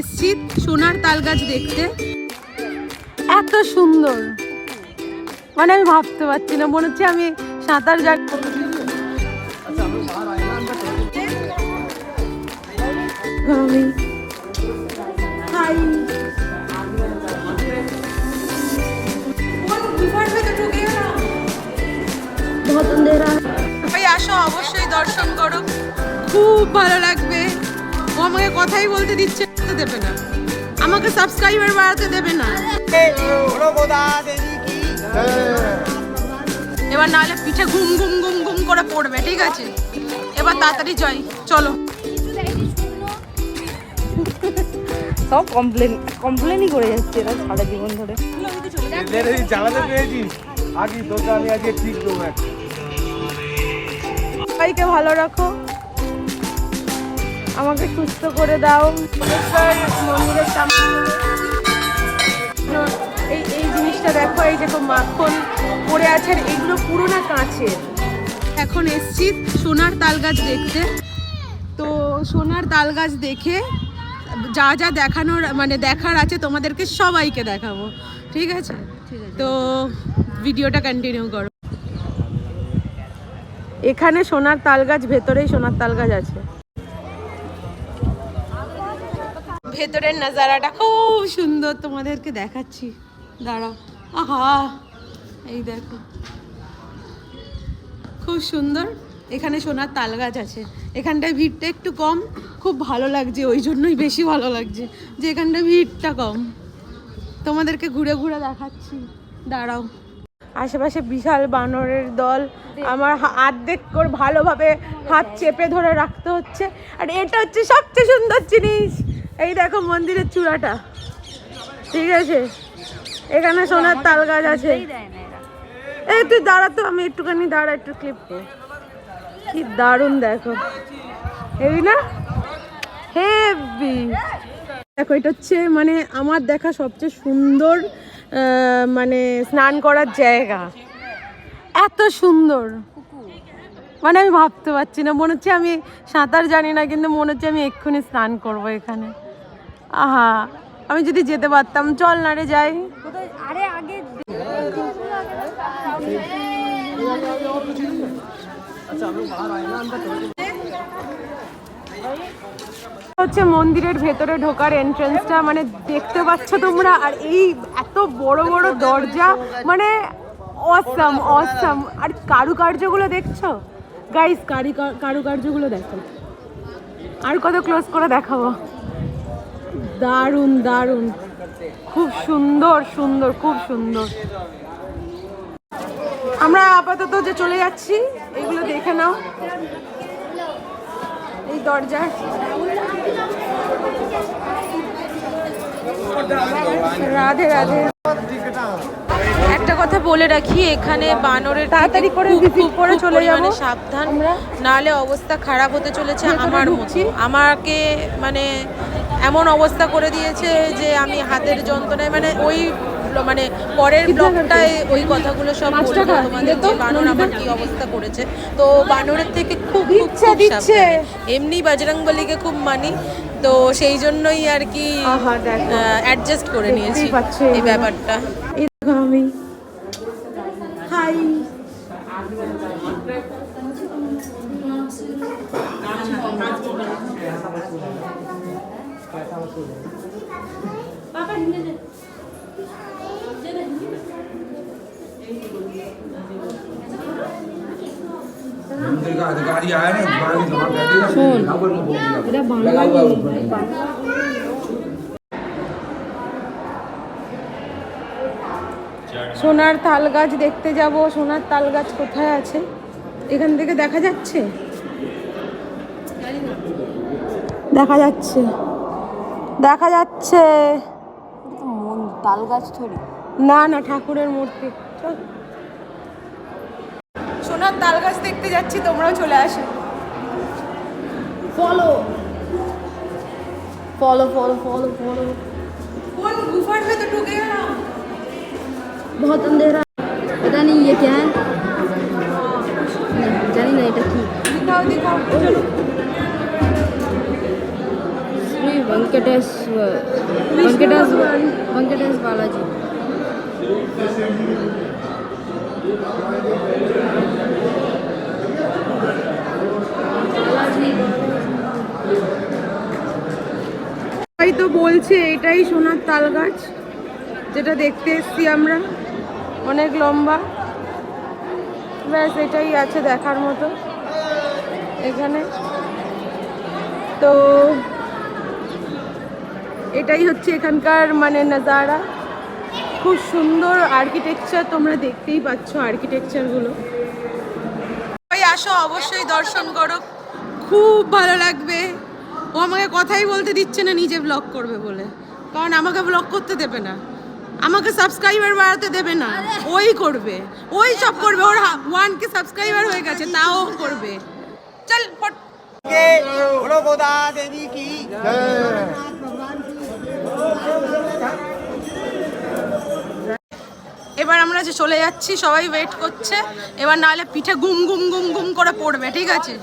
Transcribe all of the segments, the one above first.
এসছি সোনার তাল গাছ দেখতে। এত সুন্দর, মানে আমি ভাবতে পারছি না, মনে হচ্ছে আমি সাঁতার জানি। ভাই আসো, অবশ্যই দর্শন করো, খুব ভালো লাগবে। ও আমাকে কথাই বলতে দিচ্ছে, দেবে না আমাকে, সাবস্ক্রাইবার বাড়াতে দেবে না। এবার নাহলে পিঠে ঘুম ঘুম ঘুম ঘুম করে পড়বে, ঠিক আছে? এবার তাড়াতাড়ি যাই, চলো। সব কমপ্লেনই করে যাচ্ছে এরা সারা জীবন ধরে। সবাইকে ভালো রাখো, আমাকে সুস্থ করে দাও। মন্দিরের সামনে এই জিনিসটা দেখো, এই দেখো মাখন পড়ে আছে, আর এগুলো পুরো না কাঁচের। এখন এসছি সোনার তাল গাছ দেখতে। তো সোনার তাল গাছ দেখে যা যা দেখানোর মানে দেখার আছে তোমাদেরকে সবাইকে দেখাবো, ঠিক আছে? তো ভিডিওটা কন্টিনিউ করো। এখানে সোনার তাল গাছ, ভেতরেই সোনার তাল গাছ আছে। ভেতরের নাজারাটা খুব সুন্দর, তোমাদেরকে দেখাচ্ছি, দাঁড়াও। আহা, এই দেখো খুব সুন্দর। এখানে সোনার তাল গাছ আছে। এখানটায় ভিড়টা একটু কম, খুব ভালো লাগছে, ওই জন্যই বেশি ভালো লাগছে যে এখানটায় ভিড়টা কম। তোমাদেরকে ঘুরে ঘুরে দেখাচ্ছি, দাঁড়াও। আশেপাশে বিশাল বানরের দল, আমার অর্ধেক করে ভালোভাবে হাত চেপে ধরে রাখতে হচ্ছে। আর এটা হচ্ছে সবচেয়ে সুন্দর জিনিস, এই দেখো মন্দিরের চূড়াটা, ঠিক আছে? এখানে সোনার তাল গাছ আছে। এই তুই দাঁড়া তো, আমি একটুখানি দাঁড়া, একটু ক্লিপ কর। কি দারুণ দেখো, হেভি না? হেভি। দেখো এটা হচ্ছে মানে আমার দেখা সবচেয়ে সুন্দর মানে স্নান করার জায়গা। এত সুন্দর, মানে আমি ভাবতে পারছি না, মনে হচ্ছে আমি সাঁতার জানি না, কিন্তু মনে হচ্ছে আমি এক্ষুনি স্নান করব এখানে। আহা, আমি যদি যেতে পারতাম। চল না রে যাই। আরে আগে হচ্ছে মন্দিরের ভেতরে ঢোকার এন্ট্রান্সটা, মানে দেখতে পাচ্ছ তোমরা। আর এই এত বড় বড় দরজা, মানে অসাম অসাম। আর কারুকার্যগুলো দেখছো গাইস, কারুকার্যগুলো দেখো। আর কত ক্লোজ করে দেখাবো, দারুণ দারুণ, খুব সুন্দর সুন্দর, খুব সুন্দর। আমরা আপাতত যে চলে যাচ্ছি, এগুলো দেখে নাও। এই দরজা, রাধে রাধে। একটা কথা বলে রাখি, এখানে বানরের তাড়াতাড়ি করে ভিজিট করে চলে যাবো, সাবধান, নাহলে অবস্থা খারাপ হতে চলেছে। আমার মতো আমাকে মানে এমন অবস্থা করে দিয়েছে যে আমি হাতের যন্ত্রণায়, মানে ওই মানে পরের ব্লগটায় ওই কথাগুলো সব বলবো তোমাদের, যে বানর আমার কি অবস্থা করেছে। তো বানরের থেকে খুব দিচ্ছে। এমনি বজরংবলীকে খুব মানি, তো সেই জন্যই আর কি অ্যাডজাস্ট করে নিয়েছি এই ব্যাপারটা। আমি হাই, সোনার তাল গাছ দেখতে যাব। সোনার তাল গাছ কোথায় আছে? এখান থেকে দেখা যাচ্ছে, দেখা যাচ্ছে, দেখা যাচ্ছে। তাল গাছ থরি না না, ঠাকুরের মূর্তি। চল, সোনার তাল গাছ দেখতে যাচ্ছি, তোমরাও চলে আসো। Follow follow follow follow follow. কোন গুফার ভেতর ঢুকে গেলাম? बहुत अंधेरा, पता नहीं ये क्या है, জানি না এটা কি। दिखाओ दिखाओ, चलो। श्री वेंकटेश बालाजी। সবাই তো বলছে এটাই সোনার তাল গাছ, যেটা দেখতে এসছি আমরা, অনেক লম্বা। ব্যাস এটাই আছে দেখার মতো এখানে। তো এটাই হচ্ছে এখানকার মানে নাজারা। খুব সুন্দর আর্কিটেকচার, তোমরা দেখতেই পাচ্ছ আর্কিটেকচারগুলো। সবাই আসো, অবশ্যই দর্শন করো, খুব ভালো লাগবে। ও আমাকে কথাই বলতে দিচ্ছে না নিজে ব্লগ করবে বলে, কারণ আমাকে ব্লগ করতে দেবে না, আমাকে সাবস্ক্রাইবার বাড়াতে দেবে না। ওই করবে, ওই সব করবে। ওর 1K সাবস্ক্রাইবার হয়ে গেছে, তাও করবে। চল ফট। बोलो गोदा देवी की এবার আমরা যে চলে যাচ্ছি, সবাই ওয়েট করছে। এবার নাহলে পিঠে গুম গুম গুম গুম করে পড়বে, ঠিক আছে?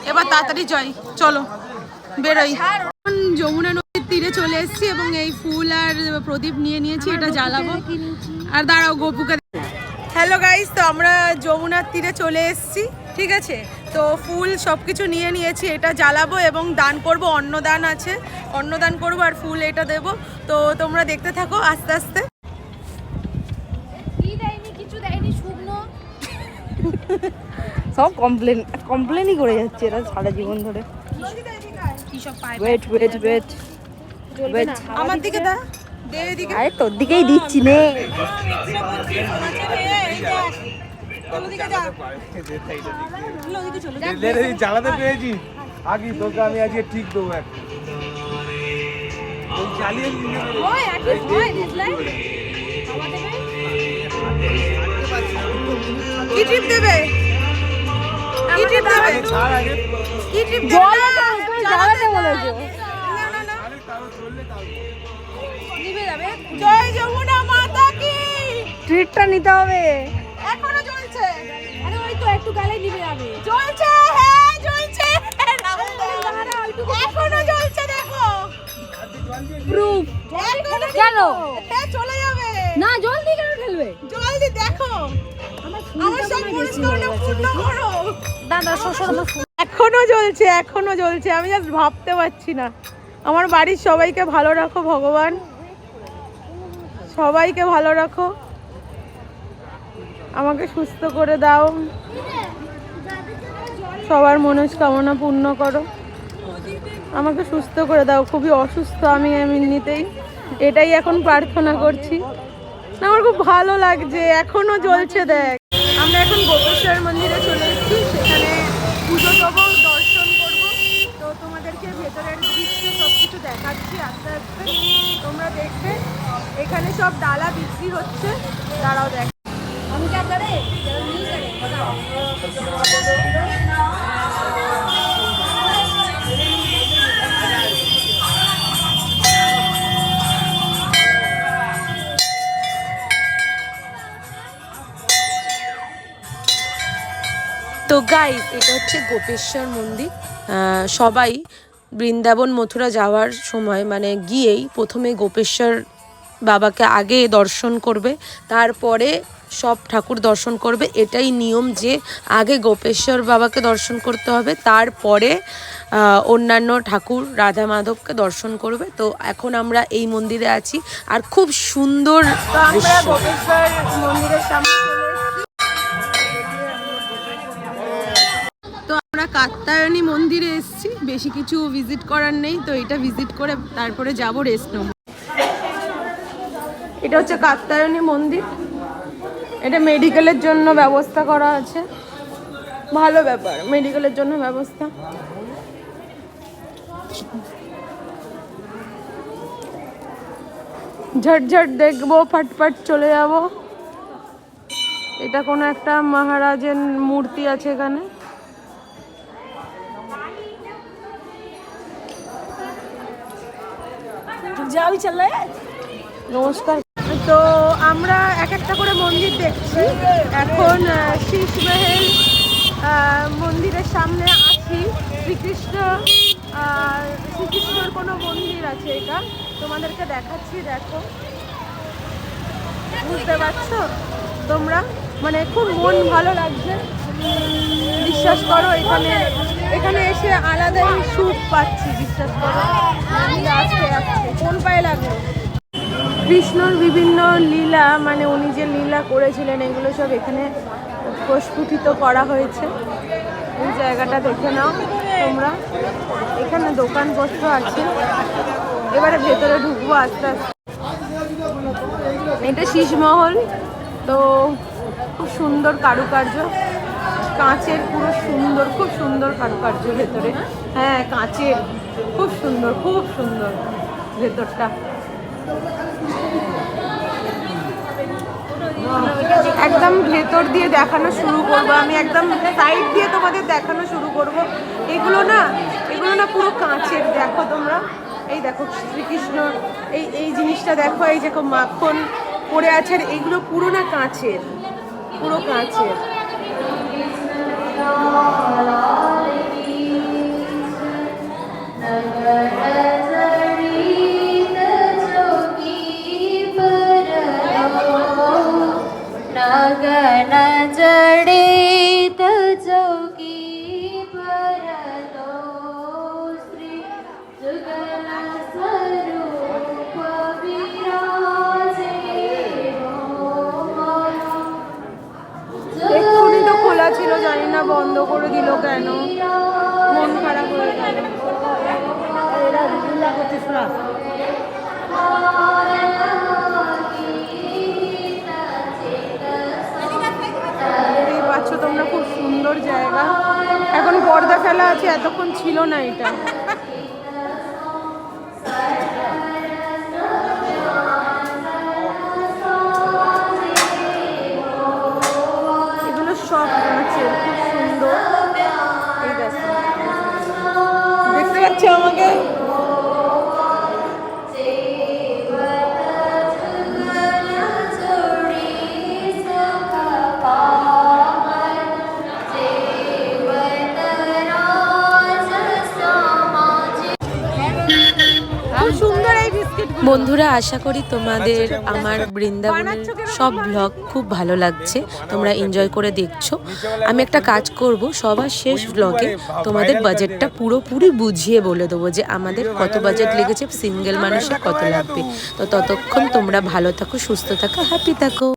এবার তাড়াতাড়ি যাই, চলো বেরোই। এখন যমুনা নদীর তীরে চলে এসেছি এবং এই ফুল আর প্রদীপ নিয়ে নিয়েছি, এটা জ্বালাবো। আর দাঁড়াও গপুকে। হ্যালো গাইস, তো আমরা যমুনার তীরে চলে এসেছি, ঠিক আছে? তো ফুল সব কিছু নিয়ে নিয়েছি, এটা জ্বালাবো এবং দান করব। অন্নদান আছে, অন্নদান করব আর ফুল এটা দেব। তো তোমরা দেখতে থাকো আস্তে আস্তে। সব কমপ্লেনই করে যাচ্ছে এরা সারা জীবন ধরে। ওয়েট ওয়েট ওয়েট ওয়েট, আমার দিকে দা, দে এদিকে। আরে তোর দিকেই দিচ্ছি নে। জ্বালাতে পেরেছি আগে তোকে, আমি আজকে ঠিক দেবো একটা জ্বালিয়ে কি টিপ দেবে? কি টিপ দেবে? কি টিপ দেবে? জল জ্বালাতে বলেছে। জয় যমুনা মাতা কি। ট্রিটটা নিতে হবে। এখনো জ্বলছে। আরে ওই তো একটু গালে নিবে যাবে। জ্বলছে, হ্যাঁ জ্বলছে। এখনো জ্বলছে, দেখো। প্রুফ এখনো কেন? হ্যাঁ চলে যাবে। না জলদি কেন ঢেলবে? জলদি দেখো। আমার সব মনস্কামনা পূর্ণ করো। দাদা শ্বশুর এখনো জ্বলছে, এখনো জ্বলছে। আমি জাস্ট ভাবতে পারছি না। আমার বাড়ির সবাইকে ভালো রাখো ভগবান, সবাইকে ভালো রাখো, আমাকে সুস্থ করে দাও, সবার মনস্কামনা পূর্ণ করো, আমাকে সুস্থ করে দাও। খুবই অসুস্থ আমি এমনিতেই, এটাই এখন প্রার্থনা করছি। না, আমার খুব ভালো লাগছে, এখনো জ্বলছে। দেখ, আমরা এখন গোপেশ্বর মন্দিরে চলে এসেছি, সেখানে পুজো দেবো, দর্শন করবো। তো তোমাদেরকে ভেতরের দৃশ্য সব কিছু দেখাচ্ছি আস্তে আস্তে, তোমরা দেখবে। এখানে সব ডালা বিক্রি হচ্ছে, দাঁড়াও দেখ। আমি क्या करे नहीं करे बताओ। তো গাইস, এটা হচ্ছে গোপেশ্বর মন্দির। সবাই বৃন্দাবন মথুরা যাওয়ার সময় মানে গিয়েই প্রথমে গোপেশ্বর বাবাকে আগে দর্শন করবে, তারপরে সব ঠাকুর দর্শন করবে। এটাই নিয়ম যে আগে গোপেশ্বর বাবাকে দর্শন করতে হবে, তারপরে অন্যান্য ঠাকুর রাধা মাধবকে দর্শন করবে। তো এখন আমরা এই মন্দিরে আছি আর খুব সুন্দর। আমরা গোপেশ্বর মন্দিরের সামনে চলে এসেছি। তো আমরা কাত্যায়নী মন্দিরে এসেছি, বেশি কিছু ভিজিট করার নেই, তো এটা ভিজিট করে তারপরে যাব রেস্ট নেব। এটা হচ্ছে কাত্যায়নী মন্দির, এটা মেডিকেলের জন্য ব্যবস্থা করা আছে, ভালো ব্যাপার, মেডিকেলের জন্য ব্যবস্থা। ঝটঝট দেখবো, ফটফট চলে যাব। এটা কোনো একটা মহারাজের মূর্তি আছে এখানে। নমস্কার। তো আমরা এক একটা করে মন্দির দেখছি। এখন শীষ মহল মন্দিরের সামনে আছি। শ্রীকৃষ্ণ শ্রীকৃষ্ণর কোনো মন্দির আছে। এটা তোমাদেরকে দেখাচ্ছি, দেখো, বুঝতে পারছো তোমরা? মানে খুব মন ভালো লাগছে, বিশ্বাস করো। এখানে এখানে এসে আলাদাই সুখ পাচ্ছি, বিশ্বাস করো। আজকে আসছে কোন পায়ে লাগলো। কৃষ্ণর বিভিন্ন লীলা, মানে উনি যে লীলা করেছিলেন এগুলো সব এখানে প্রস্ফুটিত করা হয়েছে। এই জায়গাটা দেখে নাও তোমরা। এখানে দোকানপত্র আছে। এবারে ভেতরে ঢুকবো আস্তে আস্তে। এটা শীষমহল, তো খুব সুন্দর কারুকার্য, কাঁচের, পুরো সুন্দর, খুব সুন্দর কারুকার্য ভেতরে। হ্যাঁ, কাঁচের, খুব সুন্দর, খুব সুন্দর ভেতরটা। একদম ভেতর দিয়ে দেখানো শুরু করবো আমি, একদম সাইড দিয়ে তোমাদের দেখানো শুরু করব। এগুলো না পুরো কাঁচের, দেখো তোমরা। এই দেখো শ্রীকৃষ্ণ, এই জিনিসটা দেখো, এই দেখো মাখন পড়ে আছে, আর এইগুলো পুরো না কাঁচের, পুরো কাঁচের। गण जडित चौकी परतो श्री जुगल स्वरूप विराजे এক্ষুনি তো খোলা ছিল, জানি না বন্ধ করে দিল কেন, মন খারাপ হয়ে গেল। দেখতেই পাচ্ছ তোমরা, খুব সুন্দর জায়গা। এখন পর্দা ফেলা আছে, এতক্ষণ ছিল না এটা। এগুলো সব কাঁচের, খুব সুন্দর। এই দেখো, দেখতে পাচ্ছ আমাকে? বন্ধুরা, আশা করি তোমাদের আমার বৃন্দাবনের সব ব্লগ খুব ভালো লাগছে, তোমরা এনজয় করে দেখছো। আমি একটা কাজ করব, সবার শেষ ব্লগে তোমাদের বাজেটটা পুরোপুরি বুঝিয়ে বলে দেবো যে আমাদের কত বাজেট লেগেছে, সিঙ্গেল মানুষের কত লাগবে। তো ততক্ষণ তোমরা ভালো থাকো, সুস্থ থাকো, হ্যাপি থাকো।